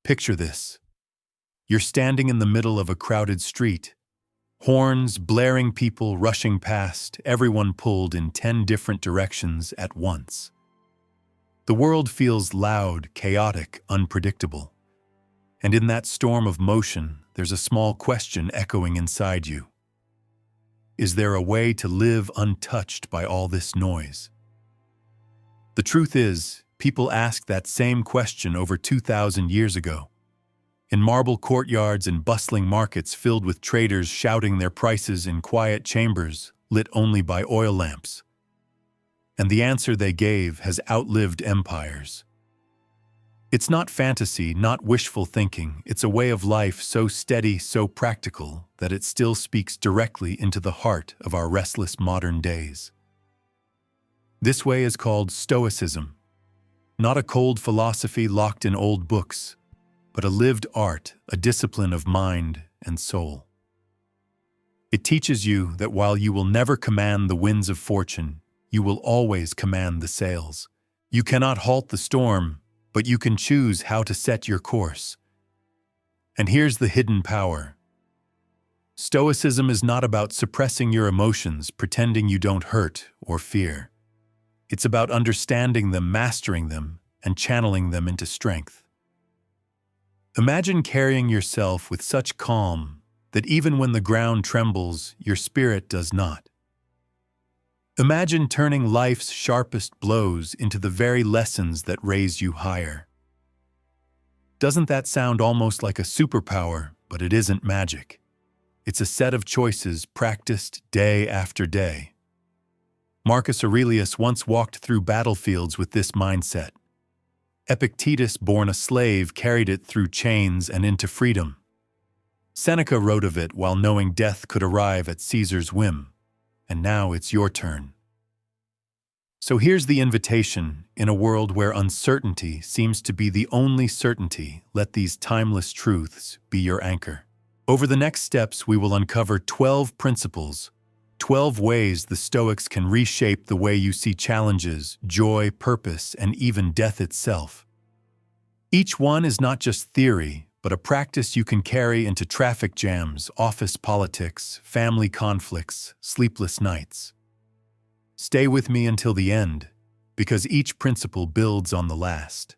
Picture this. You're standing in the middle of a crowded street. Horns, blaring, people rushing past, everyone pulled in 10 different directions at once. The world feels loud, chaotic, unpredictable. And in that storm of motion, there's a small question echoing inside you. Is there a way to live untouched by all this noise? The truth is, people asked that same question over 2,000 years ago. In marble courtyards and bustling markets filled with traders shouting their prices in quiet chambers lit only by oil lamps. And the answer they gave has outlived empires. It's not fantasy, not wishful thinking. It's a way of life so steady, so practical, that it still speaks directly into the heart of our restless modern days. This way is called Stoicism, not a cold philosophy locked in old books, but a lived art, a discipline of mind and soul. It teaches you that while you will never command the winds of fortune, you will always command the sails. You cannot halt the storm, but you can choose how to set your course. And here's the hidden power. Stoicism is not about suppressing your emotions, pretending you don't hurt or fear. It's about understanding them, mastering them, and channeling them into strength. Imagine carrying yourself with such calm that even when the ground trembles, your spirit does not. Imagine turning life's sharpest blows into the very lessons that raise you higher. Doesn't that sound almost like a superpower? But it isn't magic. It's a set of choices practiced day after day. Marcus Aurelius once walked through battlefields with this mindset. Epictetus, born a slave, carried it through chains and into freedom. Seneca wrote of it while knowing death could arrive at Caesar's whim. And now it's your turn. So here's the invitation. In a world where uncertainty seems to be the only certainty, let these timeless truths be your anchor. Over the next steps, we will uncover 12 principles, 12 ways the Stoics can reshape the way you see challenges, joy, purpose, and even death itself. Each one is not just theory, but a practice you can carry into traffic jams, office politics, family conflicts, sleepless nights. Stay with me until the end, because each principle builds on the last.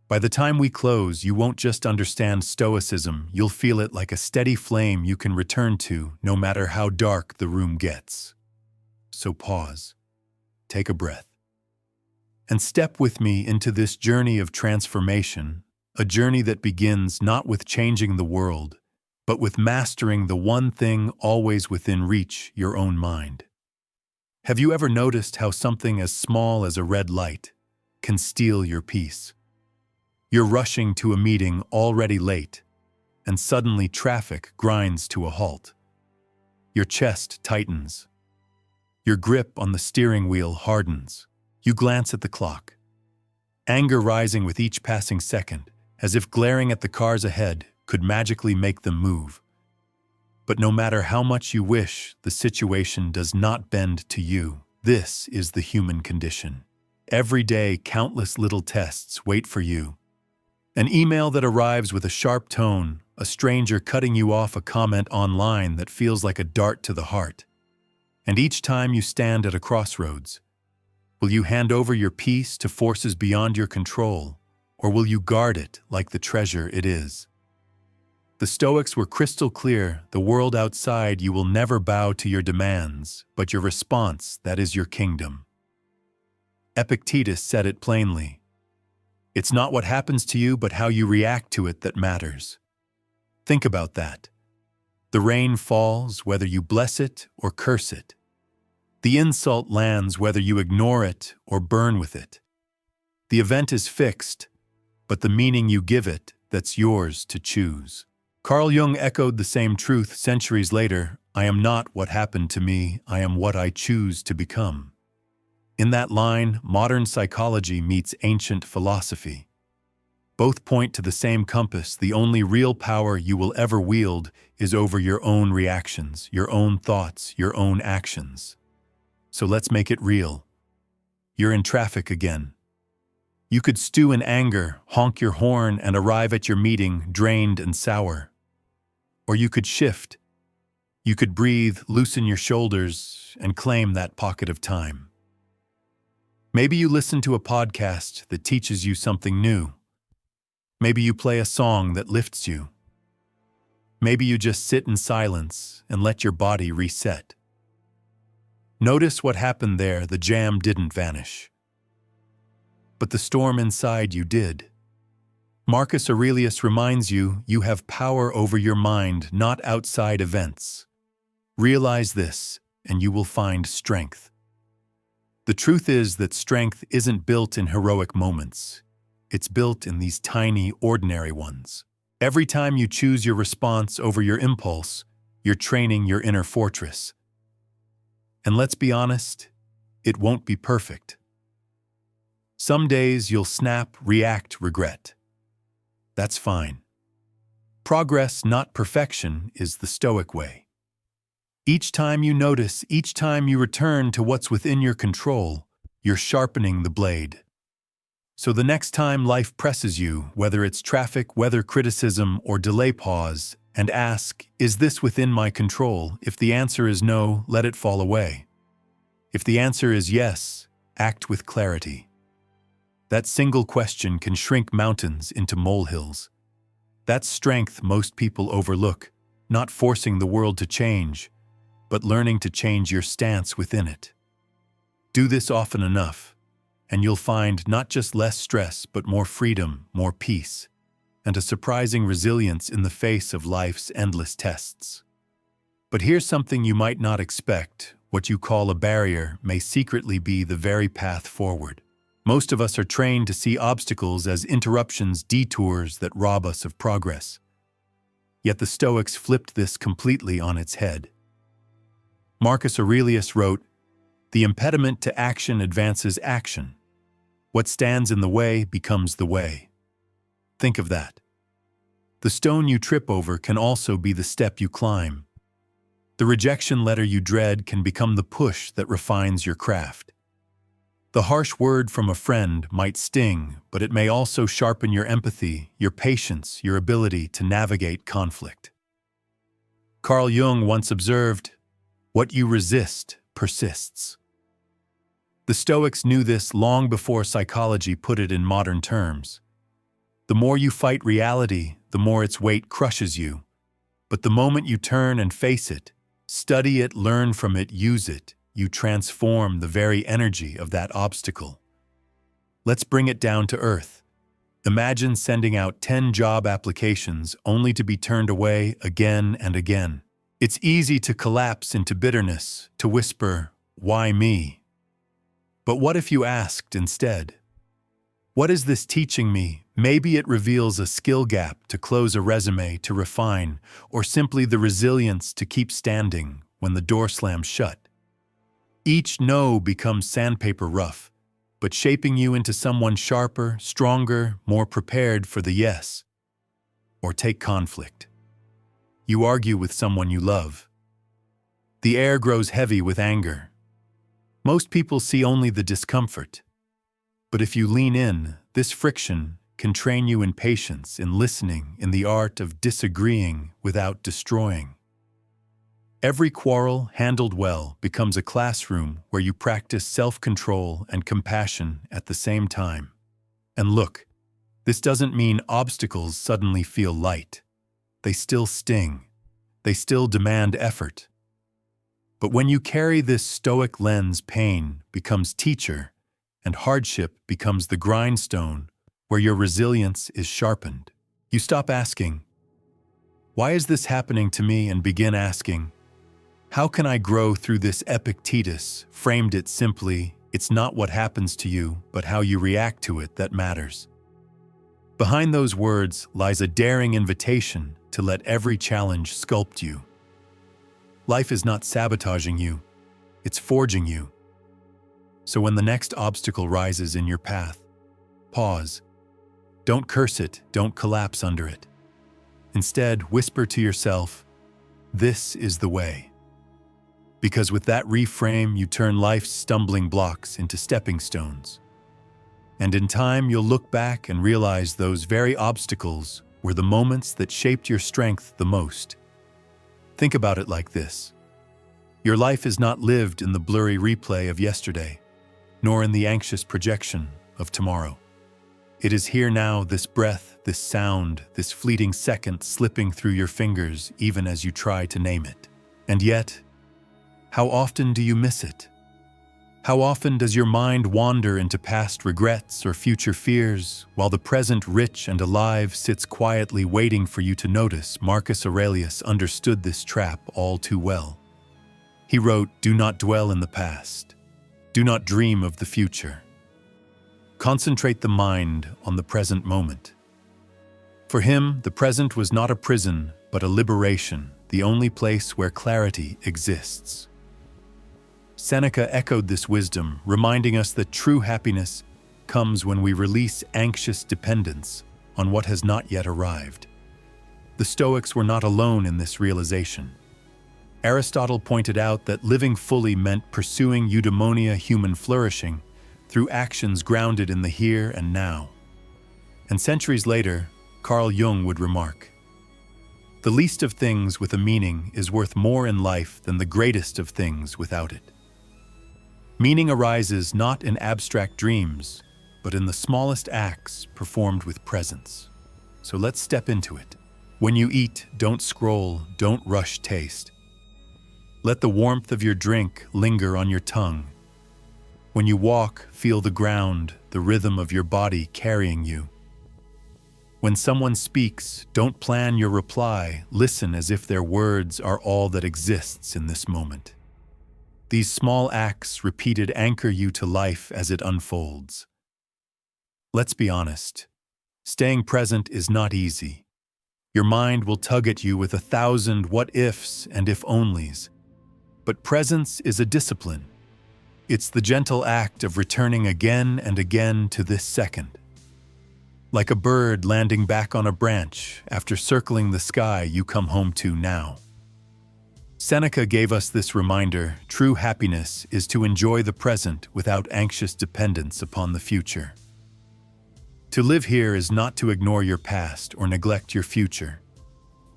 By the time we close, you won't just understand Stoicism, you'll feel it like a steady flame you can return to no matter how dark the room gets. So pause, take a breath, and step with me into this journey of transformation, a journey that begins not with changing the world, but with mastering the one thing always within reach, your own mind. Have you ever noticed how something as small as a red light can steal your peace? You're rushing to a meeting already late, and suddenly traffic grinds to a halt. Your chest tightens. Your grip on the steering wheel hardens. You glance at the clock. Anger rising with each passing second, as if glaring at the cars ahead could magically make them move. But no matter how much you wish, the situation does not bend to you. This is the human condition. Every day, countless little tests wait for you. An email that arrives with a sharp tone, a stranger cutting you off, a comment online that feels like a dart to the heart. And each time you stand at a crossroads, will you hand over your peace to forces beyond your control, or will you guard it like the treasure it is? The Stoics were crystal clear. The world outside you will never bow to your demands, but your response, that is your kingdom. Epictetus said it plainly. It's not what happens to you, but how you react to it that matters. Think about that. The rain falls whether you bless it or curse it. The insult lands whether you ignore it or burn with it. The event is fixed, but the meaning you give it, that's yours to choose. Carl Jung echoed the same truth centuries later. I am not what happened to me, I am what I choose to become. In that line, modern psychology meets ancient philosophy. Both point to the same compass. The only real power you will ever wield is over your own reactions, your own thoughts, your own actions. So let's make it real. You're in traffic again. You could stew in anger, honk your horn, and arrive at your meeting drained and sour. Or you could shift. You could breathe, loosen your shoulders, and claim that pocket of time. Maybe you listen to a podcast that teaches you something new. Maybe you play a song that lifts you. Maybe you just sit in silence and let your body reset. Notice what happened there. The jam didn't vanish. But the storm inside you did. Marcus Aurelius reminds you have power over your mind, not outside events. Realize this, and you will find strength. The truth is that strength isn't built in heroic moments. It's built in these tiny, ordinary ones. Every time you choose your response over your impulse, you're training your inner fortress. And let's be honest, it won't be perfect. Some days you'll snap, react, regret. That's fine. Progress, not perfection, is the Stoic way. Each time you notice, each time you return to what's within your control, you're sharpening the blade. So the next time life presses you, whether it's traffic, weather, criticism, or delay, pause and ask, is this within my control? If the answer is no, let it fall away. If the answer is yes, act with clarity. That single question can shrink mountains into molehills. That's strength most people overlook, not forcing the world to change, but learning to change your stance within it. Do this often enough, and you'll find not just less stress, but more freedom, more peace, and a surprising resilience in the face of life's endless tests. But here's something you might not expect. What you call a barrier may secretly be the very path forward. Most of us are trained to see obstacles as interruptions, detours that rob us of progress. Yet the Stoics flipped this completely on its head. Marcus Aurelius wrote, "The impediment to action advances action. What stands in the way becomes the way." Think of that. The stone you trip over can also be the step you climb. The rejection letter you dread can become the push that refines your craft. The harsh word from a friend might sting, but it may also sharpen your empathy, your patience, your ability to navigate conflict. Carl Jung once observed, "What you resist persists." The Stoics knew this long before psychology put it in modern terms. The more you fight reality, the more its weight crushes you. But the moment you turn and face it, study it, learn from it, use it, you transform the very energy of that obstacle. Let's bring it down to earth. Imagine sending out 10 job applications only to be turned away again and again. It's easy to collapse into bitterness, to whisper, "Why me?" But what if you asked instead, "What is this teaching me?" Maybe it reveals a skill gap to close a resume, to refine, or simply the resilience to keep standing when the door slams shut. Each no becomes sandpaper rough, but shaping you into someone sharper, stronger, more prepared for the yes. Or take conflict. You argue with someone you love. The air grows heavy with anger. Most people see only the discomfort. But if you lean in, this friction can train you in patience, in listening, in the art of disagreeing without destroying. Every quarrel, handled well, becomes a classroom where you practice self-control and compassion at the same time. And look, this doesn't mean obstacles suddenly feel light. They still sting. They still demand effort. But when you carry this Stoic lens, pain becomes teacher, and hardship becomes the grindstone where your resilience is sharpened. You stop asking, "Why is this happening to me?" and begin asking, "How can I grow through this?" Epictetus framed it simply, it's not what happens to you, but how you react to it that matters. Behind those words lies a daring invitation to let every challenge sculpt you. Life is not sabotaging you, it's forging you. So when the next obstacle rises in your path, pause. Don't curse it, don't collapse under it. Instead, whisper to yourself, "This is the way." Because with that reframe, you turn life's stumbling blocks into stepping stones. And in time, you'll look back and realize those very obstacles were the moments that shaped your strength the most. Think about it like this. Your life is not lived in the blurry replay of yesterday, nor in the anxious projection of tomorrow. It is here now, this breath, this sound, this fleeting second slipping through your fingers even as you try to name it. And yet, how often do you miss it? How often does your mind wander into past regrets or future fears, while the present, rich and alive, sits quietly waiting for you to notice? Marcus Aurelius understood this trap all too well. He wrote, "Do not dwell in the past. Do not dream of the future. Concentrate the mind on the present moment." For him, the present was not a prison, but a liberation, the only place where clarity exists. Seneca echoed this wisdom, reminding us that true happiness comes when we release anxious dependence on what has not yet arrived. The Stoics were not alone in this realization. Aristotle pointed out that living fully meant pursuing eudaimonia, human flourishing, through actions grounded in the here and now. And centuries later, Carl Jung would remark, "The least of things with a meaning is worth more in life than the greatest of things without it." Meaning arises not in abstract dreams, but in the smallest acts performed with presence. So let's step into it. When you eat, don't scroll, don't rush taste. Let the warmth of your drink linger on your tongue. When you walk, feel the ground, the rhythm of your body carrying you. When someone speaks, don't plan your reply, listen as if their words are all that exists in this moment. These small acts repeated anchor you to life as it unfolds. Let's be honest, staying present is not easy. Your mind will tug at you with 1,000 what-ifs and if-onlys. But presence is a discipline. It's the gentle act of returning again and again to this second. Like a bird landing back on a branch after circling the sky you come home to now. Seneca gave us this reminder: true happiness is to enjoy the present without anxious dependence upon the future. To live here is not to ignore your past or neglect your future.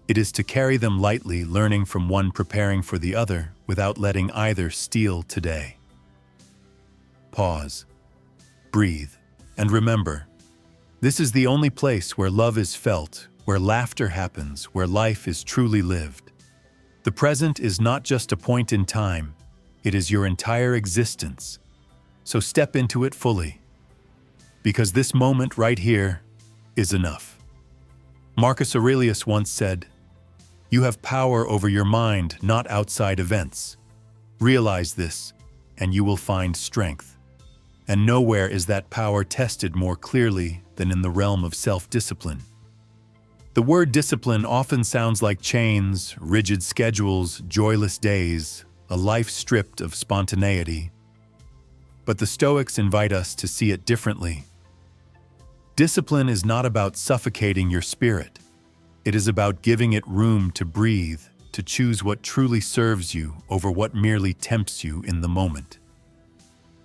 It is to carry them lightly, learning from one, preparing for the other, without letting either steal today. Pause, breathe, and remember, this is the only place where love is felt, where laughter happens, where life is truly lived. The present is not just a point in time, it is your entire existence. So step into it fully, because this moment right here is enough. Marcus Aurelius once said, "You have power over your mind, not outside events. Realize this, and you will find strength." And nowhere is that power tested more clearly than in the realm of self-discipline. The word discipline often sounds like chains, rigid schedules, joyless days, a life stripped of spontaneity. But the Stoics invite us to see it differently. Discipline is not about suffocating your spirit. It is about giving it room to breathe, to choose what truly serves you over what merely tempts you in the moment.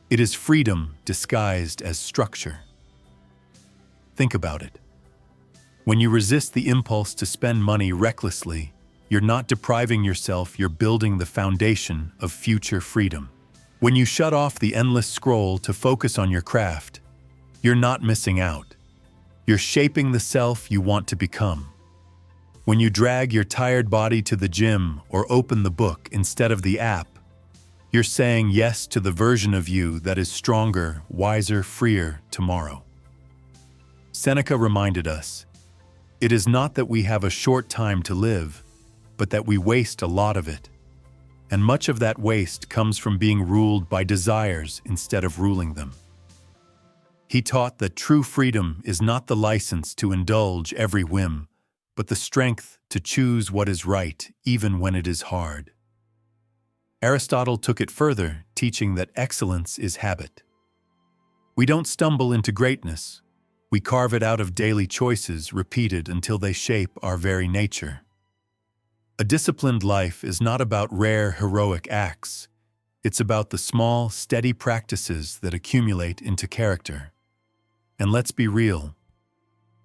It is freedom disguised as structure. Think about it. When you resist the impulse to spend money recklessly, you're not depriving yourself, you're building the foundation of future freedom. When you shut off the endless scroll to focus on your craft, you're not missing out. You're shaping the self you want to become. When you drag your tired body to the gym or open the book instead of the app, you're saying yes to the version of you that is stronger, wiser, freer tomorrow. Seneca reminded us, it is not that we have a short time to live, but that we waste a lot of it. And much of that waste comes from being ruled by desires instead of ruling them. He taught that true freedom is not the license to indulge every whim, but the strength to choose what is right even when it is hard. Aristotle took it further, teaching that excellence is habit. We don't stumble into greatness. We carve it out of daily choices repeated until they shape our very nature. A disciplined life is not about rare, heroic acts. It's about the small, steady practices that accumulate into character. And let's be real,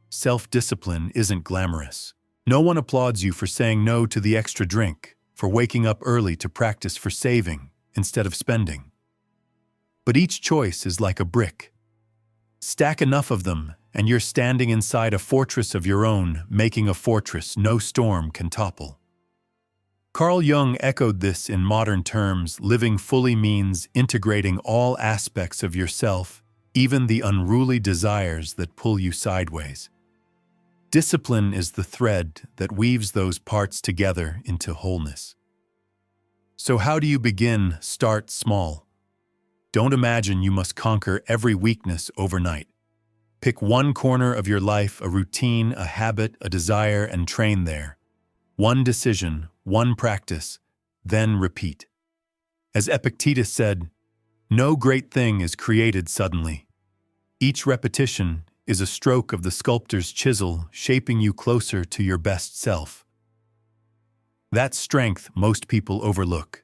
self-discipline isn't glamorous. No one applauds you for saying no to the extra drink, for waking up early to practice for saving instead of spending. But each choice is like a brick. Stack enough of them, and you're standing inside a fortress of your own, making a fortress no storm can topple. Carl Jung echoed this in modern terms. Living fully means integrating all aspects of yourself, even the unruly desires that pull you sideways. Discipline is the thread that weaves those parts together into wholeness. So how do you begin? Start small. Don't imagine you must conquer every weakness overnight. Pick one corner of your life, a routine, a habit, a desire, and train there. One decision, one practice, then repeat. As Epictetus said, no great thing is created suddenly. Each repetition is a stroke of the sculptor's chisel, shaping you closer to your best self. That strength most people overlook.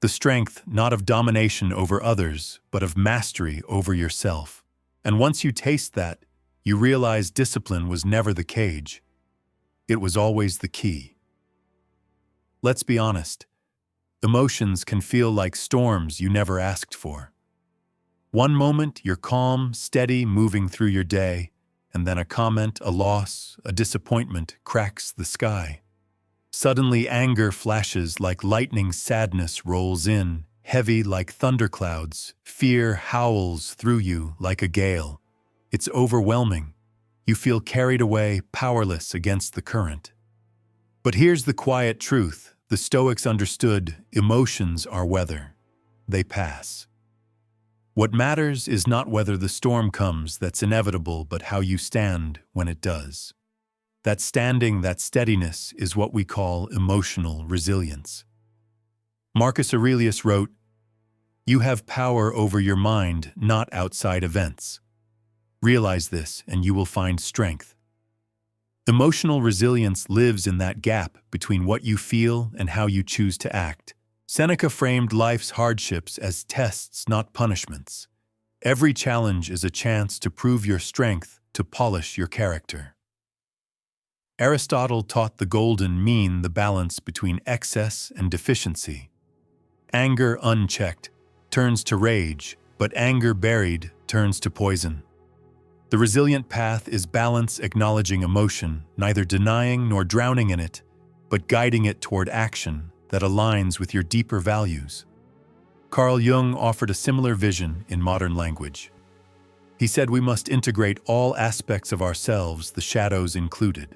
The strength not of domination over others, but of mastery over yourself. And once you taste that, you realize discipline was never the cage. It was always the key. Let's be honest. Emotions can feel like storms you never asked for. One moment, you're calm, steady, moving through your day, and then a comment, a loss, a disappointment cracks the sky. Suddenly, anger flashes like lightning, sadness rolls in, heavy like thunderclouds, fear howls through you like a gale. It's overwhelming. You feel carried away, powerless against the current. But here's the quiet truth. The Stoics understood emotions are weather. They pass. What matters is not whether the storm comes, that's inevitable, but how you stand when it does. That standing, that steadiness is what we call emotional resilience. Marcus Aurelius wrote, "You have power over your mind, not outside events. Realize this, and you will find strength." Emotional resilience lives in that gap between what you feel and how you choose to act. Seneca framed life's hardships as tests, not punishments. Every challenge is a chance to prove your strength, to polish your character. Aristotle taught the golden mean, the balance between excess and deficiency. Anger unchecked turns to rage, but anger buried turns to poison. The resilient path is balance, acknowledging emotion, neither denying nor drowning in it, but guiding it toward action that aligns with your deeper values. Carl Jung offered a similar vision in modern language. He said we must integrate all aspects of ourselves, the shadows included.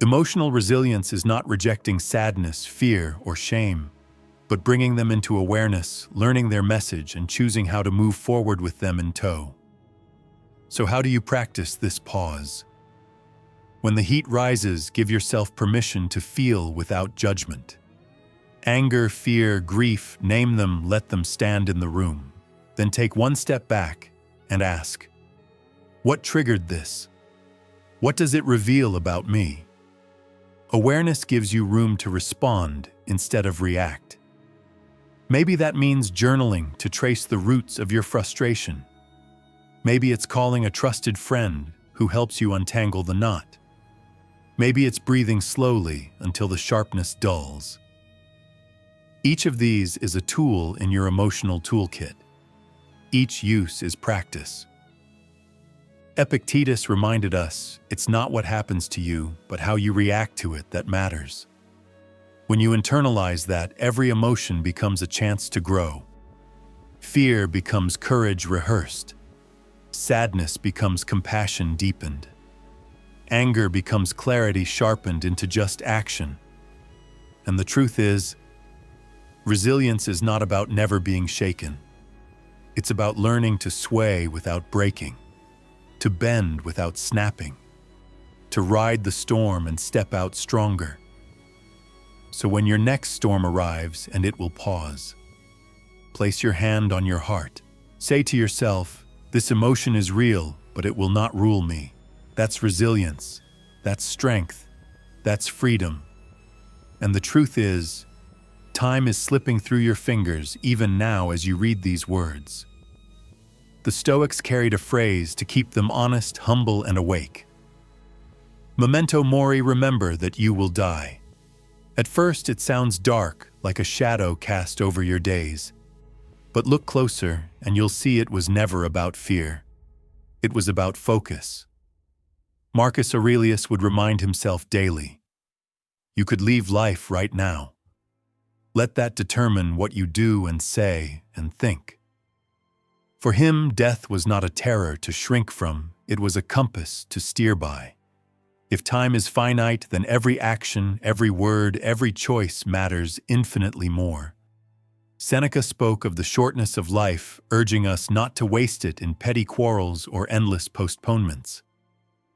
Emotional resilience is not rejecting sadness, fear, or shame, but bringing them into awareness, learning their message, and choosing how to move forward with them in tow. So how do you practice this pause? When the heat rises, give yourself permission to feel without judgment. Anger, fear, grief, name them, let them stand in the room. Then take one step back and ask, what triggered this? What does it reveal about me? Awareness gives you room to respond instead of react. Maybe that means journaling to trace the roots of your frustration. Maybe it's calling a trusted friend who helps you untangle the knot. Maybe it's breathing slowly until the sharpness dulls. Each of these is a tool in your emotional toolkit. Each use is practice. Epictetus reminded us, it's not what happens to you, but how you react to it that matters. When you internalize that, every emotion becomes a chance to grow. Fear becomes courage rehearsed. Sadness becomes compassion deepened. Anger becomes clarity sharpened into just action. And the truth is, resilience is not about never being shaken. It's about learning to sway without breaking, to bend without snapping, to ride the storm and step out stronger. So when your next storm arrives, and it will pause, place your hand on your heart. Say to yourself, this emotion is real, but it will not rule me. That's resilience. That's strength. That's freedom. And the truth is, time is slipping through your fingers even now as you read these words. The Stoics carried a phrase to keep them honest, humble, and awake. Memento Mori, remember that you will die. At first, it sounds dark, like a shadow cast over your days. But look closer, and you'll see it was never about fear. It was about focus. Marcus Aurelius would remind himself daily, you could leave life right now. Let that determine what you do and say and think. For him, death was not a terror to shrink from, it was a compass to steer by. If time is finite, then every action, every word, every choice matters infinitely more. Seneca spoke of the shortness of life, urging us not to waste it in petty quarrels or endless postponements.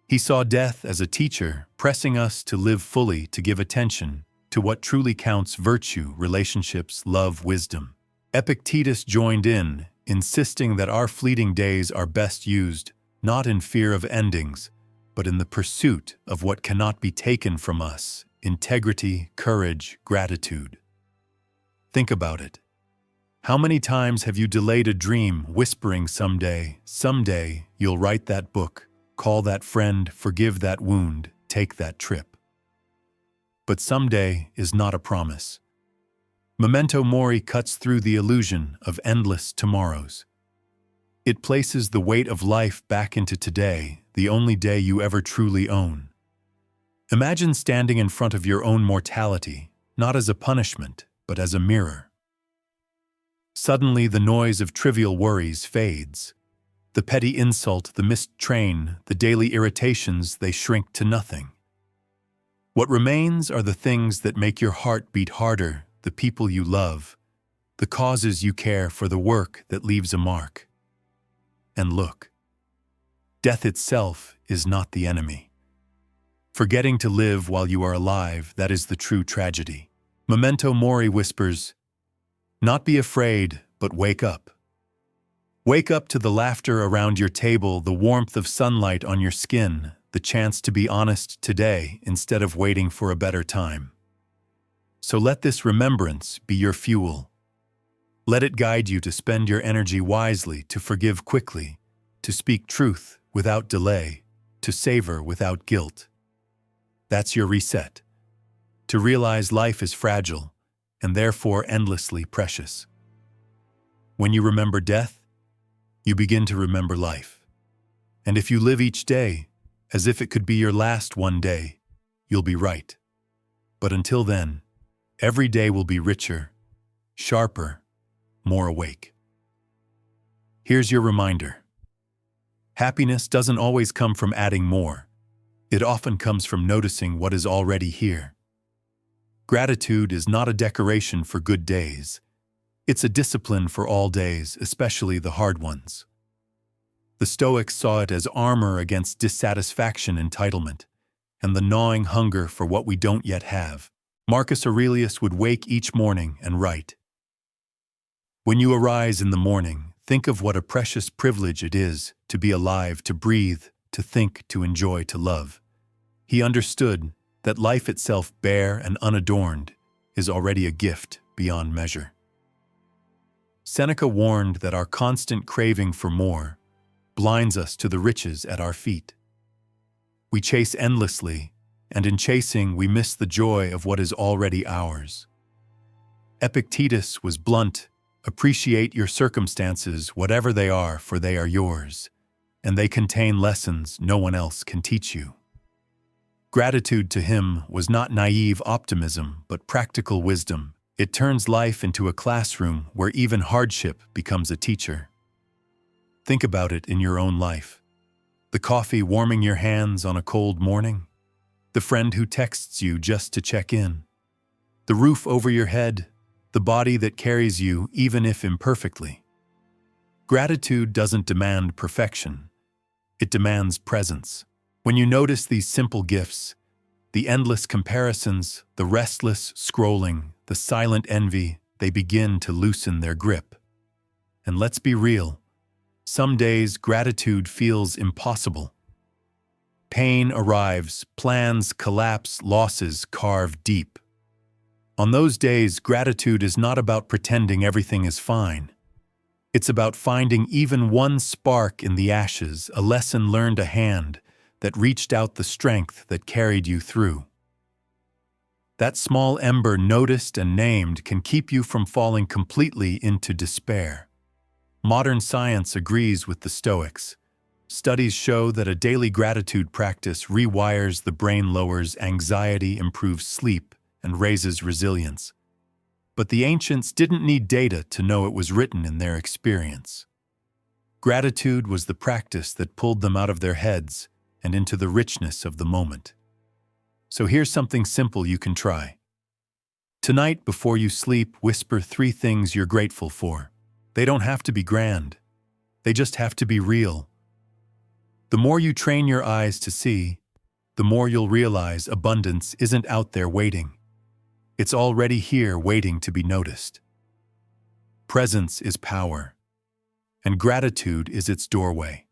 He saw death as a teacher, pressing us to live fully, to give attention to what truly counts: virtue, relationships, love, wisdom. Epictetus joined in, insisting that our fleeting days are best used, not in fear of endings, but in the pursuit of what cannot be taken from us: integrity, courage, gratitude. Think about it. How many times have you delayed a dream, whispering someday, you'll write that book, call that friend, forgive that wound, take that trip? But someday is not a promise. Memento Mori cuts through the illusion of endless tomorrows. It places the weight of life back into today, the only day you ever truly own. Imagine standing in front of your own mortality, not as a punishment, but as a mirror. Suddenly, the noise of trivial worries fades. The petty insult, the missed train, the daily irritations, they shrink to nothing. What remains are the things that make your heart beat harder, the people you love, the causes you care for, the work that leaves a mark. And look, death itself is not the enemy. Forgetting to live while you are alive, that is the true tragedy. Memento Mori whispers, not be afraid, but wake up. Wake up to the laughter around your table, the warmth of sunlight on your skin, the chance to be honest today instead of waiting for a better time. So let this remembrance be your fuel. Let it guide you to spend your energy wisely, to forgive quickly, to speak truth without delay, to savor without guilt. That's your reset. To realize life is fragile and therefore endlessly precious. When you remember death, you begin to remember life. And if you live each day as if it could be your last one day, you'll be right. But until then, every day will be richer, sharper, more awake. Here's your reminder. Happiness doesn't always come from adding more. It often comes from noticing what is already here. Gratitude is not a decoration for good days. It's a discipline for all days, especially the hard ones. The Stoics saw it as armor against dissatisfaction, entitlement, and the gnawing hunger for what we don't yet have. Marcus Aurelius would wake each morning and write, when you arise in the morning, think of what a precious privilege it is to be alive, to breathe, to think, to enjoy, to love. He understood that life itself, bare and unadorned, is already a gift beyond measure. Seneca warned that our constant craving for more blinds us to the riches at our feet. We chase endlessly, and in chasing we miss the joy of what is already ours. Epictetus was blunt: appreciate your circumstances, whatever they are, for they are yours, and they contain lessons no one else can teach you. Gratitude to him was not naive optimism, but practical wisdom. It turns life into a classroom where even hardship becomes a teacher. Think about it in your own life. The coffee warming your hands on a cold morning, the friend who texts you just to check in, the roof over your head, the body that carries you even if imperfectly. Gratitude doesn't demand perfection. It demands presence. When you notice these simple gifts, the endless comparisons, the restless scrolling, the silent envy, they begin to loosen their grip. And let's be real, some days gratitude feels impossible. Pain arrives, plans collapse, losses carve deep. On those days, gratitude is not about pretending everything is fine. It's about finding even one spark in the ashes, a lesson learned a hand that reached out the strength that carried you through. That small ember noticed and named can keep you from falling completely into despair. Modern science agrees with the Stoics. Studies show that a daily gratitude practice rewires the brain, lowers anxiety, improves sleep, and raises resilience. But the ancients didn't need data to know it was written in their experience. Gratitude was the practice that pulled them out of their heads and into the richness of the moment. So here's something simple you can try. Tonight, before you sleep, whisper 3 things you're grateful for. They don't have to be grand. They just have to be real. The more you train your eyes to see, the more you'll realize abundance isn't out there waiting. It's already here waiting to be noticed. Presence is power, and gratitude is its doorway.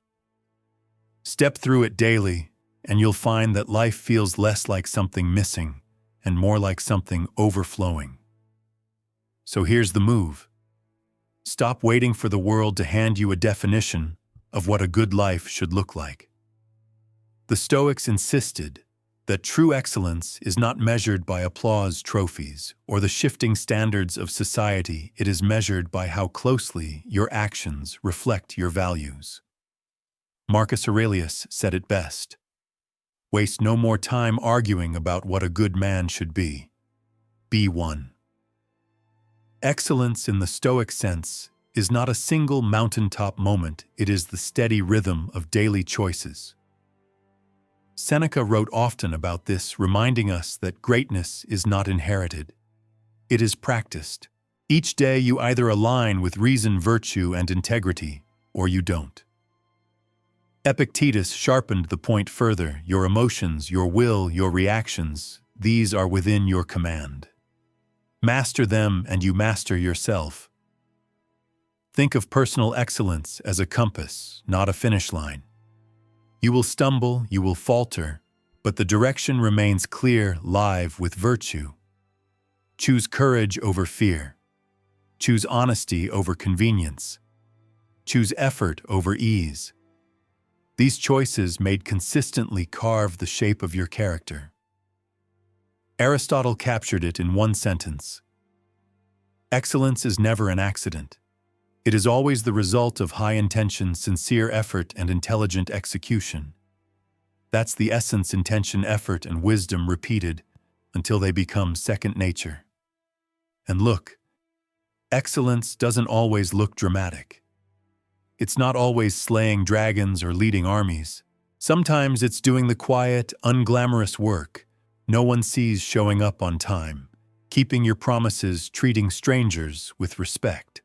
Step through it daily, and you'll find that life feels less like something missing and more like something overflowing. So here's the move. Stop waiting for the world to hand you a definition of what a good life should look like. The Stoics insisted that true excellence is not measured by applause trophies or the shifting standards of society. It is measured by how closely your actions reflect your values. Marcus Aurelius said it best. Waste no more time arguing about what a good man should be. Be one. Excellence in the Stoic sense is not a single mountaintop moment, it is the steady rhythm of daily choices. Seneca wrote often about this, reminding us that greatness is not inherited. It is practiced. Each day you either align with reason, virtue, and integrity, or you don't. Epictetus sharpened the point further. Your emotions, your will, your reactions, these are within your command. Master them and you master yourself. Think of personal excellence as a compass, not a finish line. You will stumble, you will falter, but the direction remains clear, live with virtue. Choose courage over fear. Choose honesty over convenience. Choose effort over ease. These choices made consistently carve the shape of your character. Aristotle captured it in one sentence. Excellence is never an accident. It is always the result of high intention, sincere effort, and intelligent execution. That's the essence: intention, effort, and wisdom repeated until they become second nature. And look, excellence doesn't always look dramatic. It's not always slaying dragons or leading armies. Sometimes it's doing the quiet, unglamorous work no one sees, showing up on time, keeping your promises, treating strangers with respect.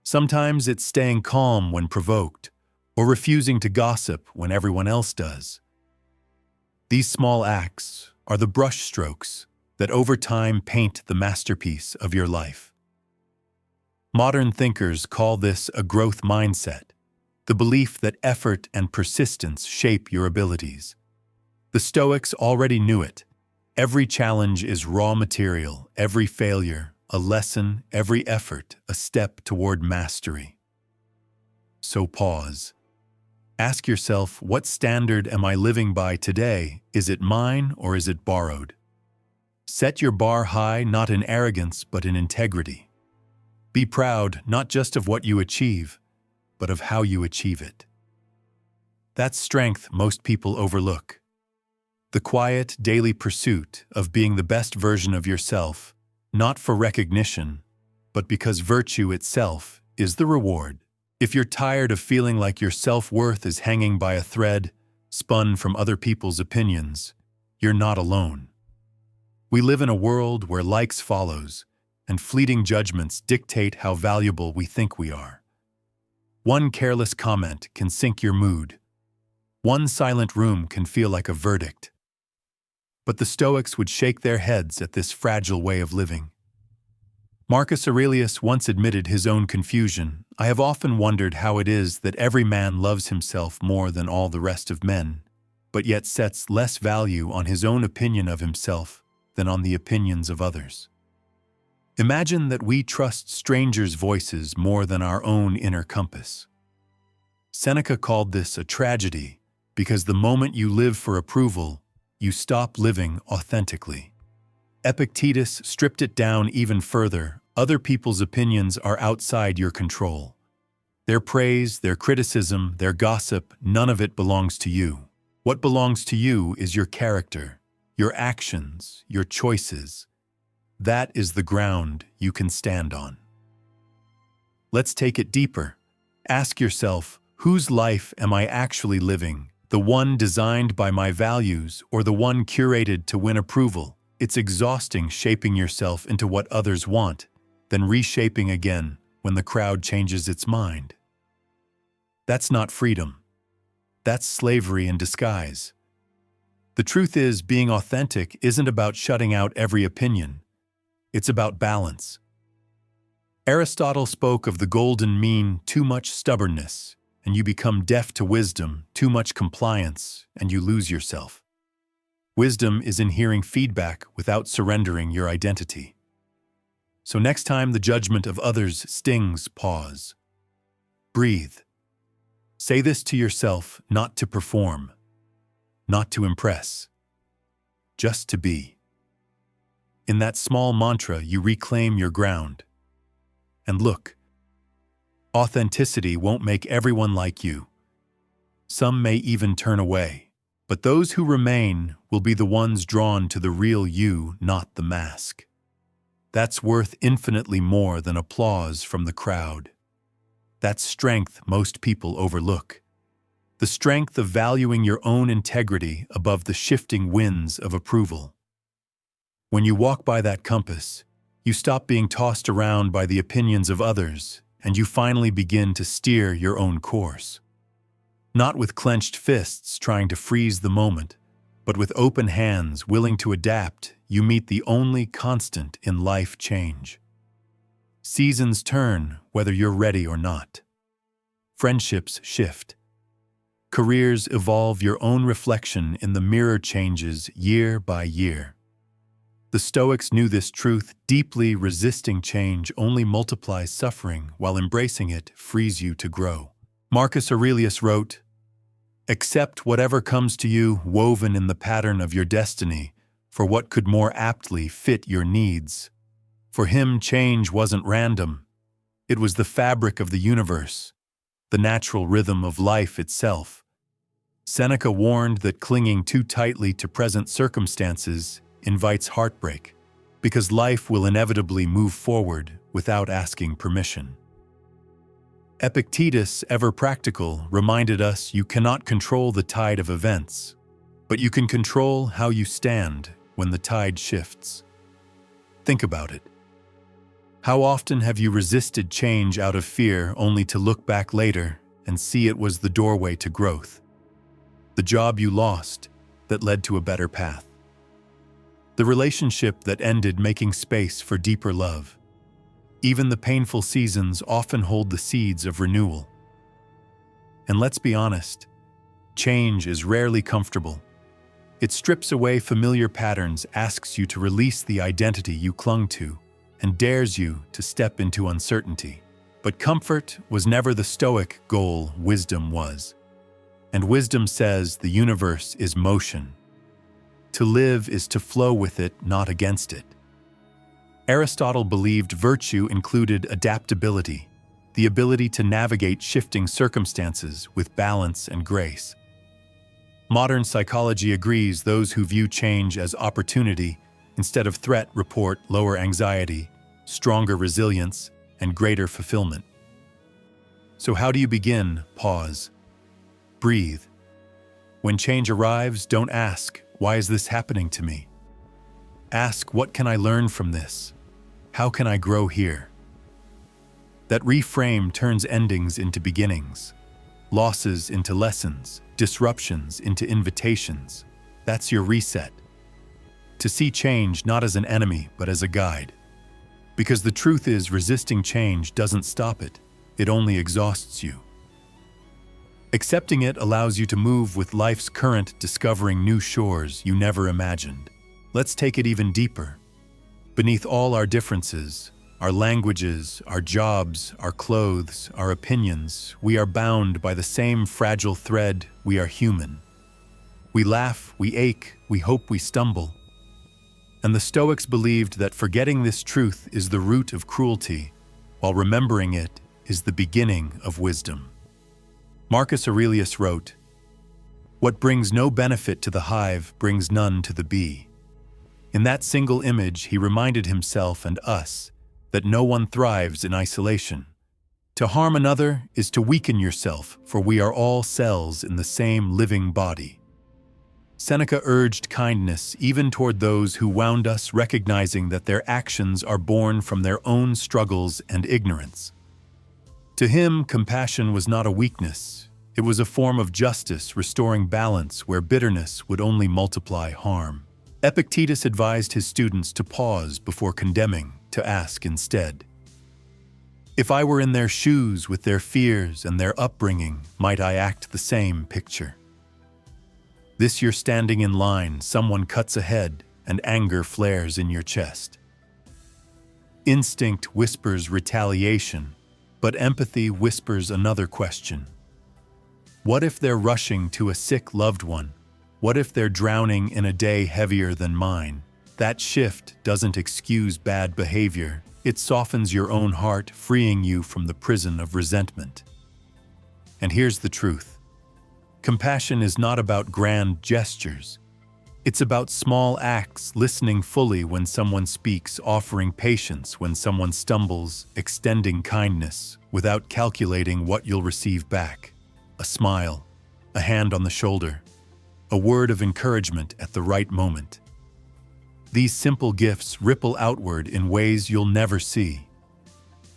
Sometimes it's staying calm when provoked, or refusing to gossip when everyone else does. These small acts are the brushstrokes that over time paint the masterpiece of your life. Modern thinkers call this a growth mindset, the belief that effort and persistence shape your abilities. The Stoics already knew it. Every challenge is raw material, every failure a lesson, every effort a step toward mastery. So pause. Ask yourself, what standard am I living by today? Is it mine or is it borrowed? Set your bar high, not in arrogance, but in integrity. Be proud not just of what you achieve, but of how you achieve it. That's strength most people overlook. The quiet, daily pursuit of being the best version of yourself, not for recognition, but because virtue itself is the reward. If you're tired of feeling like your self-worth is hanging by a thread, spun from other people's opinions, you're not alone. We live in a world where likes follows, and fleeting judgments dictate how valuable we think we are. One careless comment can sink your mood. One silent room can feel like a verdict. But the Stoics would shake their heads at this fragile way of living. Marcus Aurelius once admitted his own confusion. I have often wondered how it is that every man loves himself more than all the rest of men, but yet sets less value on his own opinion of himself than on the opinions of others. Imagine that we trust strangers' voices more than our own inner compass. Seneca called this a tragedy because the moment you live for approval, you stop living authentically. Epictetus stripped it down even further. Other people's opinions are outside your control. Their praise, their criticism, their gossip, none of it belongs to you. What belongs to you is your character, your actions, your choices. That is the ground you can stand on. Let's take it deeper. Ask yourself, whose life am I actually living? The one designed by my values or the one curated to win approval? It's exhausting shaping yourself into what others want, then reshaping again when the crowd changes its mind. That's not freedom. That's slavery in disguise. The truth is, being authentic isn't about shutting out every opinion. It's about balance. Aristotle spoke of the golden mean: too much stubbornness, and you become deaf to wisdom; too much compliance, and you lose yourself. Wisdom is in hearing feedback without surrendering your identity. So next time the judgment of others stings, pause. Breathe. Say this to yourself, not to perform, not to impress, just to be. In that small mantra, you reclaim your ground. And look, authenticity won't make everyone like you. Some may even turn away. But those who remain will be the ones drawn to the real you, not the mask. That's worth infinitely more than applause from the crowd. That's strength most people overlook. The strength of valuing your own integrity above the shifting winds of approval. When you walk by that compass, you stop being tossed around by the opinions of others, and you finally begin to steer your own course. Not with clenched fists trying to freeze the moment, but with open hands willing to adapt, you meet the only constant in life: change. Seasons turn whether you're ready or not. Friendships shift. Careers evolve. Your own reflection in the mirror changes year by year. The Stoics knew this truth deeply. Resisting change only multiplies suffering, while embracing it frees you to grow. Marcus Aurelius wrote, "Accept whatever comes to you, woven in the pattern of your destiny, for what could more aptly fit your needs?" For him, change wasn't random. It was the fabric of the universe, the natural rhythm of life itself. Seneca warned that clinging too tightly to present circumstances invites heartbreak, because life will inevitably move forward without asking permission. Epictetus, ever practical, reminded us you cannot control the tide of events, but you can control how you stand when the tide shifts. Think about it. How often have you resisted change out of fear only to look back later and see it was the doorway to growth? The job you lost that led to a better path. The relationship that ended, making space for deeper love. Even the painful seasons often hold the seeds of renewal. And let's be honest, change is rarely comfortable. It strips away familiar patterns, asks you to release the identity you clung to, and dares you to step into uncertainty. But comfort was never the Stoic goal, wisdom was. And wisdom says the universe is motion. To live is to flow with it, not against it. Aristotle believed virtue included adaptability, the ability to navigate shifting circumstances with balance and grace. Modern psychology agrees those who view change as opportunity instead of threat report lower anxiety, stronger resilience, and greater fulfillment. So how do you begin? Pause. Breathe. When change arrives, don't ask, "Why is this happening to me?" Ask, "What can I learn from this? How can I grow here?" That reframe turns endings into beginnings, losses into lessons, disruptions into invitations. That's your reset. To see change not as an enemy, but as a guide. Because the truth is, resisting change doesn't stop it, it only exhausts you. Accepting it allows you to move with life's current, discovering new shores you never imagined. Let's take it even deeper. Beneath all our differences, our languages, our jobs, our clothes, our opinions, we are bound by the same fragile thread: we are human. We laugh, we ache, we hope, we stumble. And the Stoics believed that forgetting this truth is the root of cruelty, while remembering it is the beginning of wisdom. Marcus Aurelius wrote, "What brings no benefit to the hive brings none to the bee." In that single image, he reminded himself and us that no one thrives in isolation. To harm another is to weaken yourself, for we are all cells in the same living body. Seneca urged kindness even toward those who wound us, recognizing that their actions are born from their own struggles and ignorance. To him, compassion was not a weakness. It was a form of justice, restoring balance where bitterness would only multiply harm. Epictetus advised his students to pause before condemning, to ask instead, "If I were in their shoes with their fears and their upbringing, might I act the same picture?" This you're standing in line, someone cuts ahead, and anger flares in your chest. Instinct whispers retaliation, but empathy whispers another question. What if they're rushing to a sick loved one? What if they're drowning in a day heavier than mine? That shift doesn't excuse bad behavior. It softens your own heart, freeing you from the prison of resentment. And here's the truth. Compassion is not about grand gestures. It's about small acts, listening fully when someone speaks, offering patience when someone stumbles, extending kindness without calculating what you'll receive back. A smile, a hand on the shoulder, a word of encouragement at the right moment. These simple gifts ripple outward in ways you'll never see.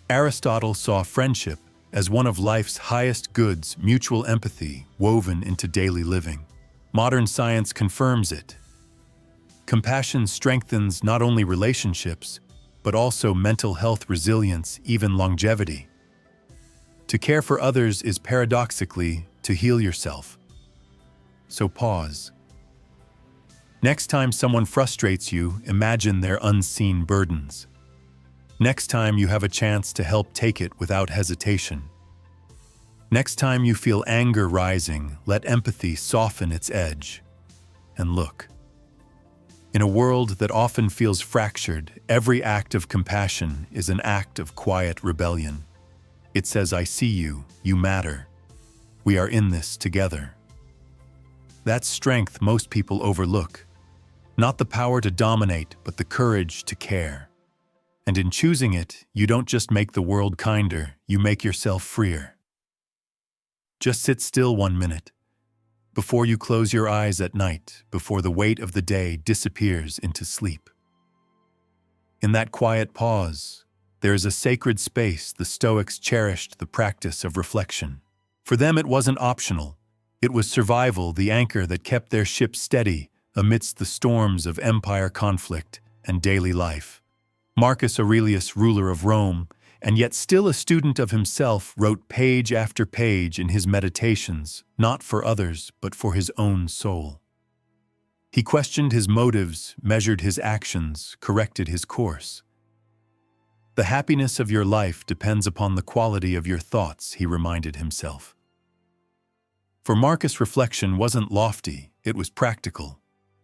Aristotle saw friendship as one of life's highest goods, mutual empathy woven into daily living. Modern science confirms it. Compassion strengthens not only relationships, but also mental health, resilience, even longevity. To care for others is paradoxically to heal yourself. So pause. Next time someone frustrates you, imagine their unseen burdens. Next time you have a chance to help, take it without hesitation. Next time you feel anger rising, let empathy soften its edge. And look. In a world that often feels fractured, every act of compassion is an act of quiet rebellion. It says, "I see you, you matter. We are in this together." That's strength most people overlook. Not the power to dominate, but the courage to care. And in choosing it, you don't just make the world kinder, you make yourself freer. Just sit still 1 minute. Before you close your eyes at night, before the weight of the day disappears into sleep. In that quiet pause, there is a sacred space. The Stoics cherished the practice of reflection. For them it wasn't optional. It was survival, the anchor that kept their ship steady amidst the storms of empire conflict and daily life. Marcus Aurelius, ruler of Rome, and yet still a student of himself, wrote page after page in his meditations, not for others, but for his own soul. He questioned his motives, measured his actions, corrected his course. The happiness of your life depends upon the quality of your thoughts, he reminded himself. For Marcus, reflection wasn't lofty, it was practical,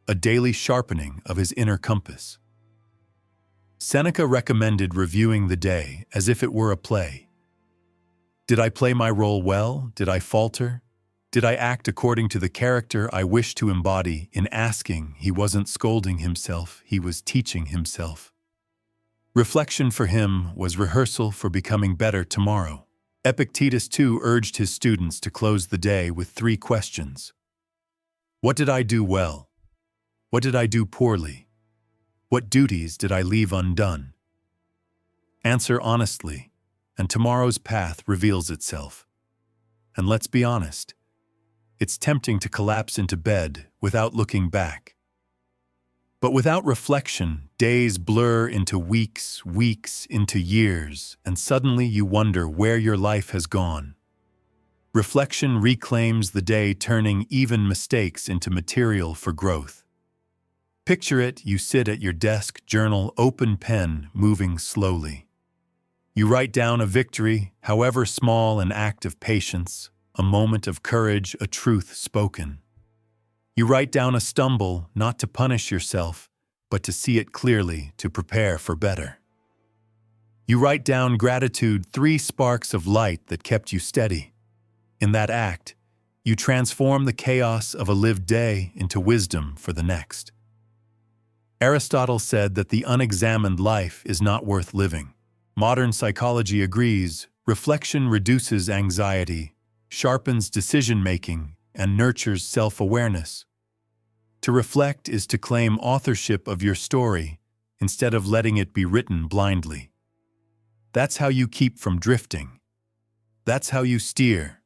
a daily sharpening of his inner compass. Seneca recommended reviewing the day as if it were a play. Did I play my role well? Did I falter? Did I act according to the character I wished to embody? In asking, he wasn't scolding himself, he was teaching himself. Reflection for him was rehearsal for becoming better tomorrow. Epictetus too urged his students to close the day with 3 questions. What did I do well? What did I do poorly? What duties did I leave undone? Answer honestly, and tomorrow's path reveals itself. And let's be honest, it's tempting to collapse into bed without looking back. But without reflection, days blur into weeks, weeks into years, and suddenly you wonder where your life has gone. Reflection reclaims the day, turning even mistakes into material for growth. Picture it, you sit at your desk, journal, open pen, moving slowly. You write down a victory, however small, an act of patience, a moment of courage, a truth spoken. You write down a stumble, not to punish yourself, but to see it clearly, to prepare for better. You write down gratitude, 3 sparks of light that kept you steady. In that act, you transform the chaos of a lived day into wisdom for the next. Aristotle said that the unexamined life is not worth living. Modern psychology agrees. Reflection reduces anxiety, sharpens decision-making, and nurtures self-awareness. To reflect is to claim authorship of your story instead of letting it be written blindly. That's how you keep from drifting. That's how you steer.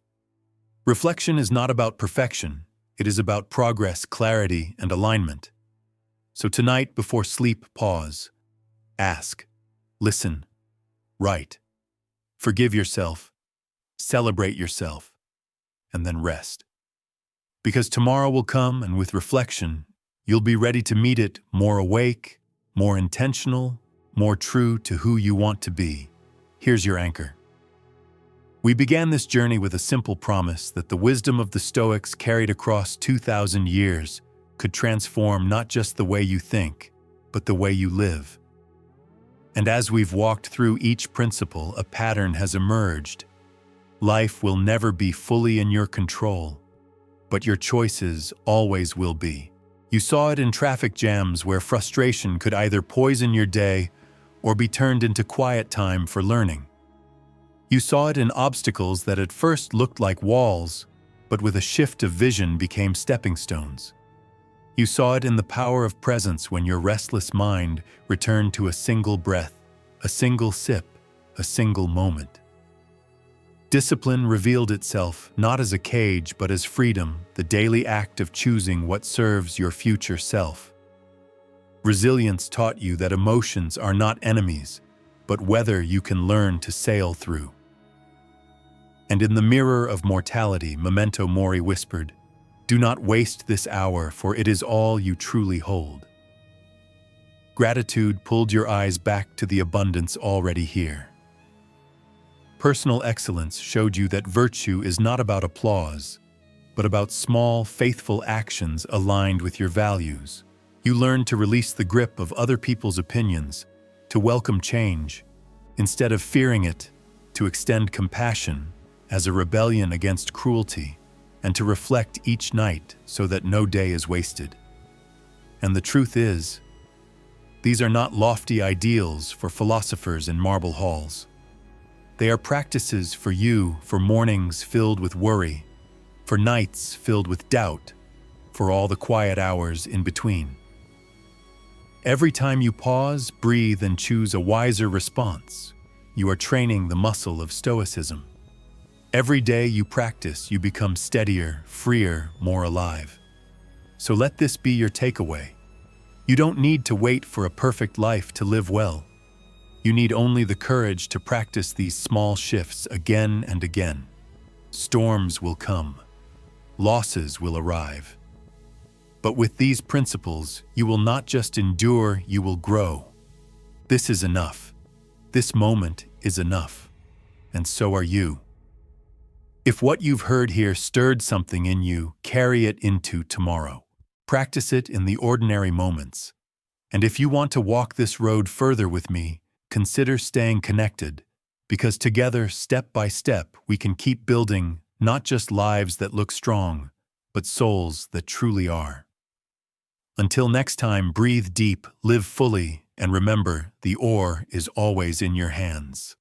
Reflection is not about perfection. It is about progress, clarity, and alignment. So tonight, before sleep, pause. Ask. Listen. Write. Forgive yourself. Celebrate yourself. And then rest. Because tomorrow will come, and with reflection, you'll be ready to meet it more awake, more intentional, more true to who you want to be. Here's your anchor. We began this journey with a simple promise that the wisdom of the Stoics carried across 2,000 years could transform not just the way you think, but the way you live. And as we've walked through each principle, a pattern has emerged. Life will never be fully in your control, but your choices always will be. You saw it in traffic jams where frustration could either poison your day or be turned into quiet time for learning. You saw it in obstacles that at first looked like walls, but with a shift of vision became stepping stones. You saw it in the power of presence when your restless mind returned to a single breath, a single sip, a single moment. Discipline revealed itself not as a cage but as freedom, the daily act of choosing what serves your future self. Resilience taught you that emotions are not enemies, but weather you can learn to sail through. And in the mirror of mortality, Memento Mori whispered, "Do not waste this hour, for it is all you truly hold." Gratitude pulled your eyes back to the abundance already here. Personal excellence showed you that virtue is not about applause, but about small, faithful actions aligned with your values. You learned to release the grip of other people's opinions, to welcome change, instead of fearing it, to extend compassion as a rebellion against cruelty, and to reflect each night so that no day is wasted. And the truth is, these are not lofty ideals for philosophers in marble halls. They are practices for you, for mornings filled with worry, for nights filled with doubt, for all the quiet hours in between. Every time you pause, breathe, and choose a wiser response, you are training the muscle of Stoicism. Every day you practice, you become steadier, freer, more alive. So let this be your takeaway. You don't need to wait for a perfect life to live well. You need only the courage to practice these small shifts again and again. Storms will come. Losses will arrive. But with these principles, you will not just endure, you will grow. This is enough. This moment is enough. And so are you. If what you've heard here stirred something in you, carry it into tomorrow. Practice it in the ordinary moments. And if you want to walk this road further with me, consider staying connected, because together, step by step, we can keep building not just lives that look strong, but souls that truly are. Until next time, breathe deep, live fully, and remember, the oar is always in your hands.